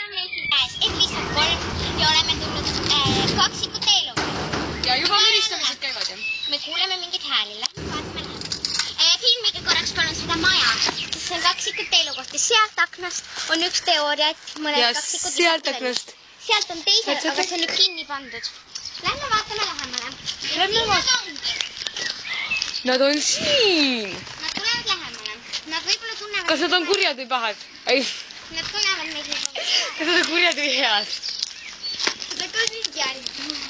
on meil siin käes episood 3 ja oleme tulnud kaksikute elu. Ja juba müristamised käivad, jah? Me kuuleme mingeid hääli. Lähme vaatame läheb. Filmige korraks palun seda maja. See on kaksikute elu kohta. Sealt aknast on üks teooria, et mõned Ja kaksikud... sealt aknast. Sealt on teised, aga see on nüüd kinni pandud. Lähme vaatame lähemale. Lähme vaatame. Nad on siin. Nad tulevad lähemale. Nad võib-olla tunnevad... Kas nad on kurjad või pahad? Ei. Nad tunnevad meid võib-olla. Kas nad on kurjad või head? Seda ka nüüd jälgima.